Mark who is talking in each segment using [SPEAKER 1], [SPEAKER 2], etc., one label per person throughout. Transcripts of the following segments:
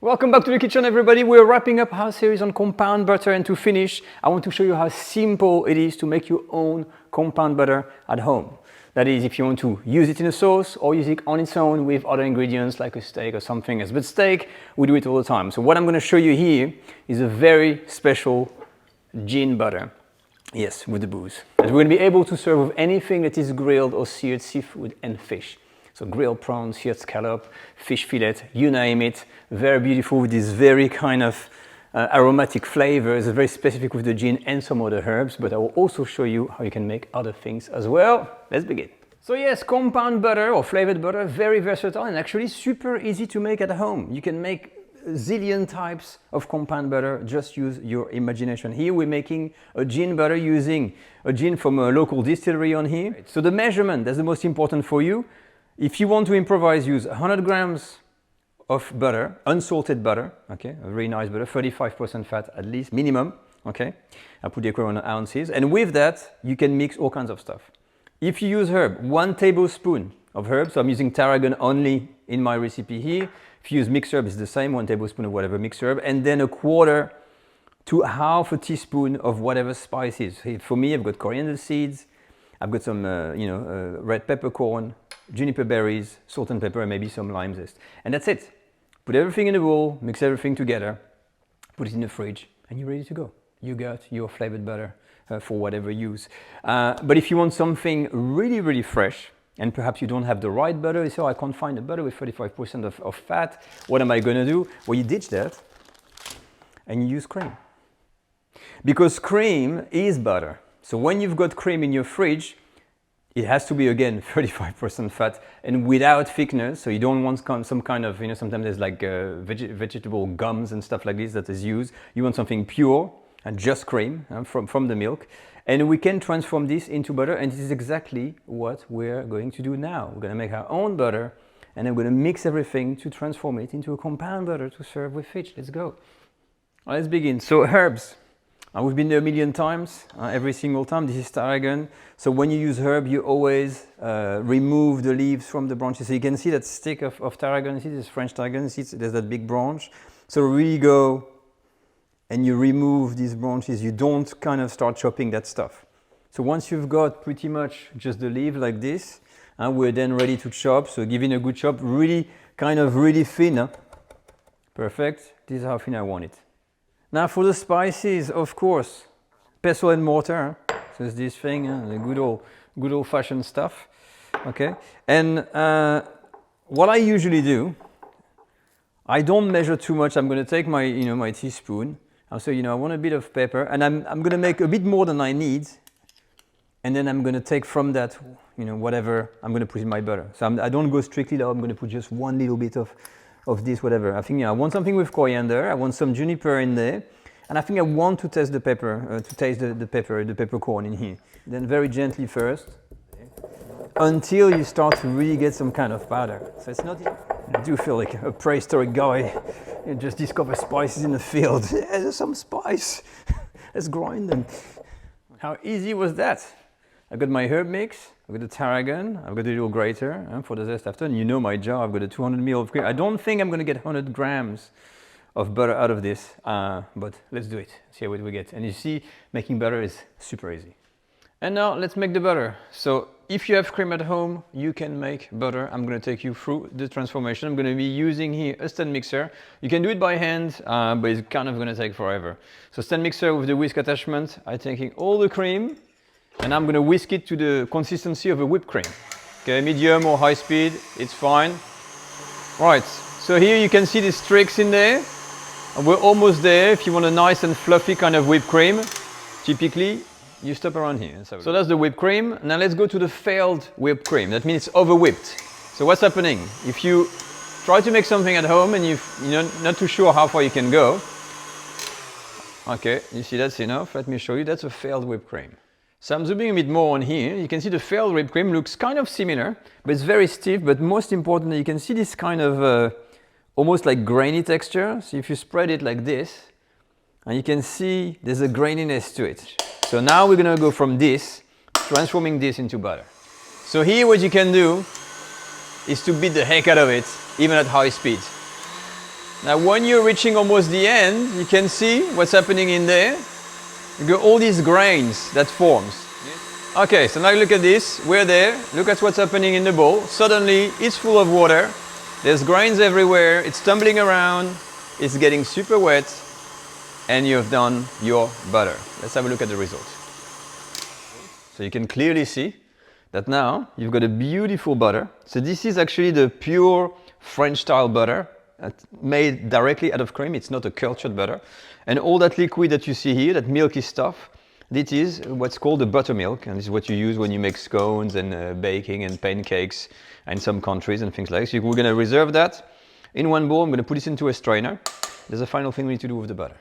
[SPEAKER 1] Welcome back to the kitchen, everybody. We're wrapping up our series on compound butter, and to finish, I want to show you how simple it is to make your own compound butter at home. That is, if you want to use it in a sauce or use it on its own with other ingredients like a steak or something else. But steak, we do it all the time. So what I'm going to show you here is a very special gin butter. Yes, with the booze. That we're going to be able to serve with anything that is grilled or seared seafood and fish. So grilled prawns, seared scallop, fish fillet, you name it. Very beautiful with this very kind of aromatic flavors, very specific with the gin and some other herbs, but I will also show you how you can make other things as well. Let's begin. So yes, compound butter or flavored butter, very versatile and actually super easy to make at home. You can make a zillion types of compound butter, just use your imagination. Here we're making a gin butter using a gin from a local distillery on here. So the measurement, that's the most important for you. If you want to improvise, use 100 grams of butter, unsalted butter, okay, a very nice butter, 35% fat at least, minimum, okay. I put the equivalent in ounces, and with that, you can mix all kinds of stuff. If you use herb, 1 tablespoon of herbs, so I'm using tarragon only in my recipe here. If you use mixed herb, it's the same, 1 tablespoon of whatever mixed herb, and then a quarter to half a teaspoon of whatever spices. For me, I've got coriander seeds, I've got some, red peppercorn, juniper berries, salt and pepper, and maybe some lime zest. And that's it. Put everything in a bowl, mix everything together, put it in the fridge, and you're ready to go. You got your flavored butter for whatever use. But if you want something really, really fresh, and perhaps you don't have the right butter, you say, oh, I can't find a butter with 35% of fat, what am I going to do? Well, you ditch that, and you use cream. Because cream is butter. So when you've got cream in your fridge, it has to be, again, 35% fat and without thickness. So you don't want some kind of, sometimes there's like vegetable gums and stuff like this that is used. You want something pure and just cream from the milk. And we can transform this into butter, and this is exactly what we're going to do now. We're going to make our own butter, and then we're going to mix everything to transform it into a compound butter to serve with fish. Let's go. Let's begin. So herbs. We've been there a million times, every single time. This is tarragon. So when you use herb, you always remove the leaves from the branches. So you can see that stick of tarragon. See this French tarragon, see there's that big branch. So really go and you remove these branches. You don't kind of start chopping that stuff. So once you've got pretty much just the leaf like this, we're then ready to chop. So giving a good chop, really thin. Perfect. This is how thin I want it. Now for the spices, of course, pestle and mortar. So it's this thing, the good old-fashioned stuff. Okay. And what I usually do, I don't measure too much. I'm going to take my, my teaspoon. I'll say, I want a bit of pepper, and I'm going to make a bit more than I need. And then I'm going to take from that, whatever I'm going to put in my butter. So I don't go strictly though. I'm going to put just one little bit of this, whatever. I think I want something with coriander, I want some juniper in there, and I think I want to taste the pepper, the peppercorn in here. Then very gently first, until you start to really get some kind of powder. So it's not, I do feel like a prehistoric guy, just discover spices in the field. Yeah, there's some spice, let's grind them. How easy was that? I got my herb mix, I've got the tarragon, I've got a little grater for the zest after, and you know my jar, I've got a 200 ml of cream. I don't think I'm going to get 100 grams of butter out of this, but let's do it, see what we get. And you see, making butter is super easy. And now let's make the butter. So if you have cream at home, you can make butter. I'm going to take you through the transformation. I'm going to be using here a stand mixer. You can do it by hand, but it's kind of going to take forever. So stand mixer with the whisk attachment, I'm taking all the cream, and I'm going to whisk it to the consistency of a whipped cream. Okay, medium or high speed, it's fine. Right, so here you can see the streaks in there. And we're almost there. If you want a nice and fluffy kind of whipped cream, typically you stop around here. So that's the whipped cream. Now let's go to the failed whipped cream. That means it's over whipped. So what's happening? If you try to make something at home and you're not too sure how far you can go, okay, you see that's enough. Let me show you. That's a failed whipped cream. So I'm zooming a bit more on here. You can see the failed whipped cream looks kind of similar, but it's very stiff. But most importantly, you can see this kind of almost like grainy texture. So if you spread it like this, and you can see there's a graininess to it. So now we're going to go from this, transforming this into butter. So here what you can do is to beat the heck out of it, even at high speed. Now when you're reaching almost the end, you can see what's happening in there. You got all these grains that forms. Okay, so now look at this, we're there, look at what's happening in the bowl. Suddenly it's full of water, there's grains everywhere, it's tumbling around, it's getting super wet, and you've done your butter. Let's have a look at the result. So you can clearly see that now you've got a beautiful butter. So this is actually the pure French style butter made directly out of cream. It's not a cultured butter. And all that liquid that you see here, that milky stuff, this is what's called the buttermilk, and this is what you use when you make scones and baking and pancakes in some countries and things like that. So we're going to reserve that in one bowl. I'm going to put this into a strainer. There's a final thing we need to do with the butter.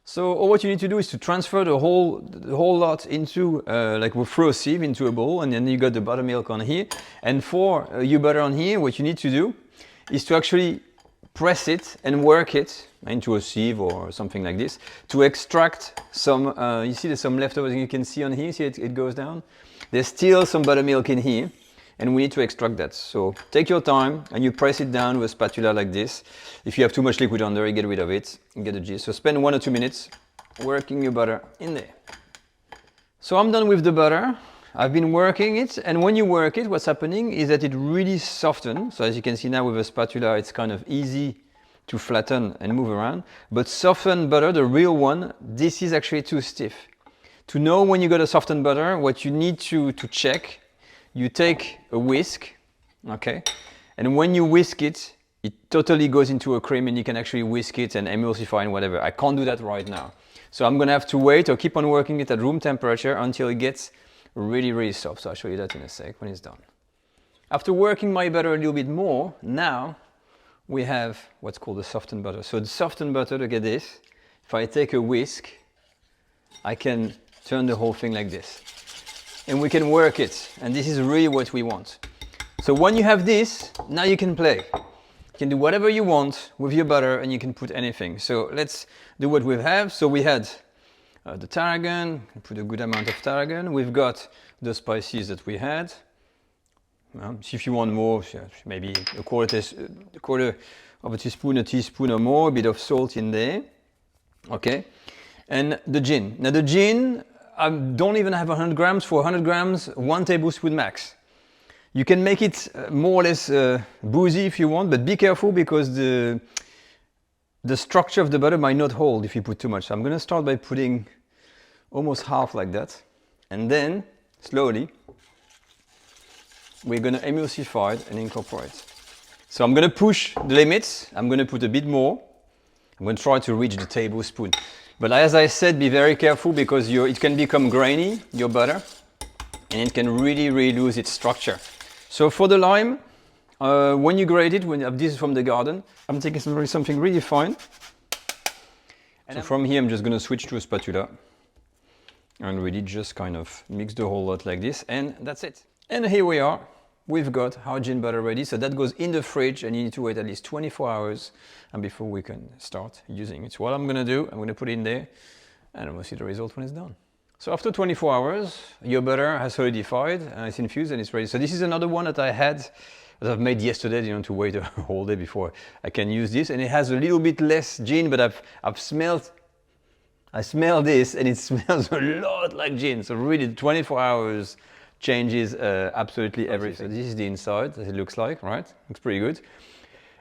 [SPEAKER 1] So all what you need to do is to transfer the whole lot into, like we throw a sieve into a bowl, and then you got the buttermilk on here. And for your butter on here, what you need to do is to actually press it and work it into a sieve or something like this to extract some, you see there's some leftovers you can see on here, see it goes down. There's still some buttermilk in here and we need to extract that. So take your time and you press it down with a spatula like this. If you have too much liquid under, you get rid of it and get the gist. So spend 1 or 2 minutes working your butter in there. So I'm done with the butter. I've been working it, and when you work it, what's happening is that it really softens. So as you can see now with a spatula, it's kind of easy to flatten and move around. But softened butter, the real one, this is actually too stiff. To know when you got a softened butter, what you need to check, you take a whisk, okay? And when you whisk it, it totally goes into a cream and you can actually whisk it and emulsify and whatever. I can't do that right now. So I'm gonna have to wait or keep on working it at room temperature until it gets really, really soft. So I'll show you that in a sec when it's done. After working my butter a little bit more, now we have what's called the softened butter. So the softened butter, look at this. If I take a whisk, I can turn the whole thing like this. And we can work it. And this is really what we want. So when you have this, now you can play. You can do whatever you want with your butter and you can put anything. So let's do what we have. So we had the tarragon, put a good amount of tarragon. We've got the spices that we had. If you want more, maybe a quarter of a teaspoon or more, a bit of salt in there. Okay. And the gin. Now the gin, I don't even have 100 grams. For 100 grams, 1 tablespoon max. You can make it more or less boozy if you want, but be careful because the structure of the butter might not hold if you put too much. So I'm going to start by putting almost half like that. And then, slowly, we're going to emulsify it and incorporate. So I'm going to push the limits. I'm going to put a bit more. I'm going to try to reach the tablespoon. But as I said, be very careful because it can become grainy, your butter, and it can really, really lose its structure. So for the lime, when you grate it, this is from the garden, I'm taking something really fine. And so from here, I'm just going to switch to a spatula and really just kind of mix the whole lot like this, and that's it. And here we are. We've got our gin butter ready. So that goes in the fridge and you need to wait at least 24 hours and before we can start using it. So what I'm going to do, I'm going to put it in there and we'll see the result when it's done. So after 24 hours, your butter has solidified and it's infused and it's ready. So this is another one that I had that I've made yesterday, to wait a whole day before I can use this. And it has a little bit less gin, but I smell this and it smells a lot like gin. So really 24 hours changes absolutely everything. So this is the inside, as it looks like, right? Looks pretty good.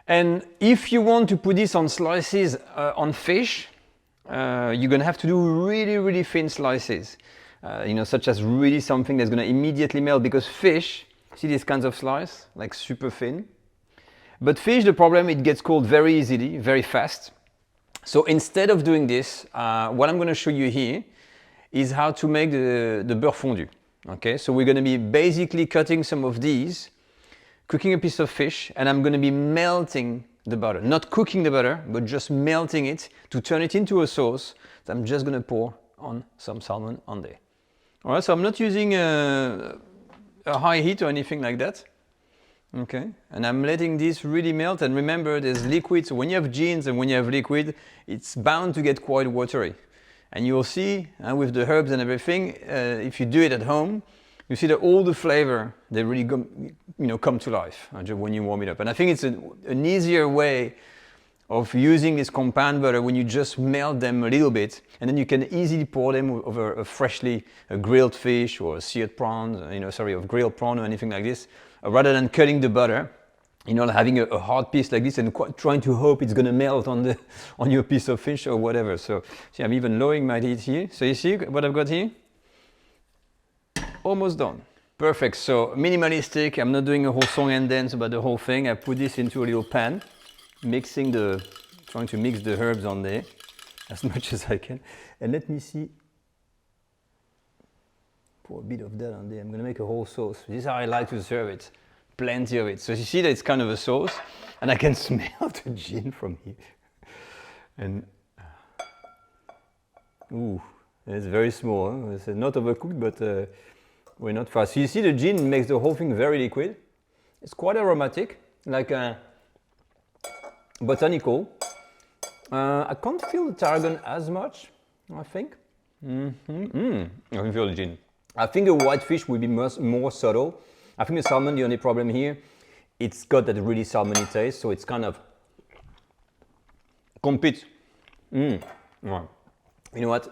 [SPEAKER 1] And if you want to put this on slices on fish, you're going to have to do really, really thin slices. Such as really something that's going to immediately melt, because fish, see these kinds of slice, like super thin. But fish, the problem, it gets cold very easily, very fast. So instead of doing this, what I'm going to show you here is how to make the beurre fondu. Okay, so we're going to be basically cutting some of these, cooking a piece of fish, and I'm going to be melting the butter. Not cooking the butter, but just melting it to turn it into a sauce that I'm just going to pour on some salmon on there. All right, so I'm not using a high heat or anything like that. Okay, and I'm letting this really melt. And remember, there's liquid, so when you have gins and when you have liquid, it's bound to get quite watery. And you'll see with the herbs and everything, if you do it at home, you see that all the flavor, they really come to life when you warm it up. And I think it's an easier way of using this compound butter when you just melt them a little bit, and then you can easily pour them over a freshly grilled fish or seared prawns, a grilled prawn or anything like this, rather than cutting the butter, having a hard piece like this and trying to hope it's going to melt on your piece of fish or whatever. So see, I'm even lowering my heat here. So you see what I've got here? Almost done. Perfect. So minimalistic. I'm not doing a whole song and dance about the whole thing. I put this into a little pan, trying to mix the herbs on there as much as I can. And let me see. Pour a bit of that on there. I'm going to make a whole sauce. This is how I like to serve it. Plenty of it. So you see that it's kind of a sauce, and I can smell the gin from here. And ooh, it's very small. Huh? It's not overcooked, but we're not far. So you see the gin makes the whole thing very liquid. It's quite aromatic, like a botanical. I can't feel the tarragon as much, I think. I can feel the gin. I think the white fish will be more subtle. I think the salmon, the only problem here, it's got that really salmony taste, so it's kind of compete. You know what?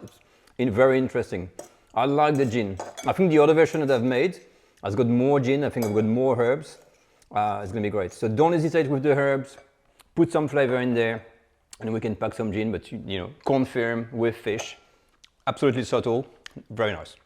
[SPEAKER 1] It's very interesting. I like the gin. I think the other version that I've made has got more gin. I think I've got more herbs. It's gonna be great. So don't hesitate with the herbs. Put some flavor in there, and we can pack some gin. But confirm with fish. Absolutely subtle. Very nice.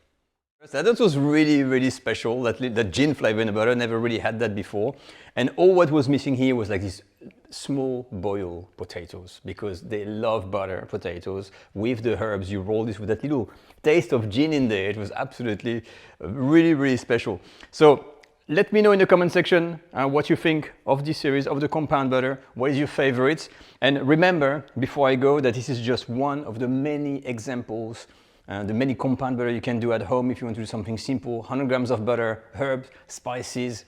[SPEAKER 1] That was really, really special, that gin flavor in the butter. Never really had that before. And all what was missing here was like these small boiled potatoes, because they love butter potatoes with the herbs. You roll this with that little taste of gin in there. It was absolutely really, really special. So let me know in the comment section what you think of this series, of the compound butter. What is your favorite? And remember, before I go, that this is just one of the many examples, the many compound butter you can do at home if you want to do something simple. 100 grams of butter, herbs, spices,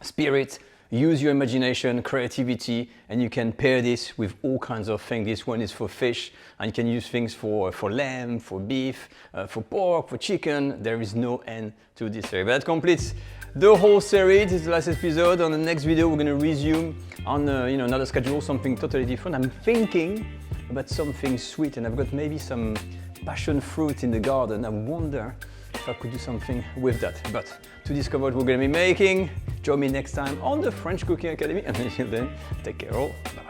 [SPEAKER 1] spirit. Use your imagination, creativity, and you can pair this with all kinds of things. This one is for fish, and you can use things for lamb, for beef, for pork, for chicken. There is no end to this series. But that completes the whole series. This is the last episode. On the next video, we're going to resume on another schedule, something totally different. I'm thinking about something sweet, and I've got maybe some passion fruit in the garden. I wonder if I could do something with that. But to discover what we're going to be making, join me next time on the French Cooking Academy. And until then, take care all. Bye.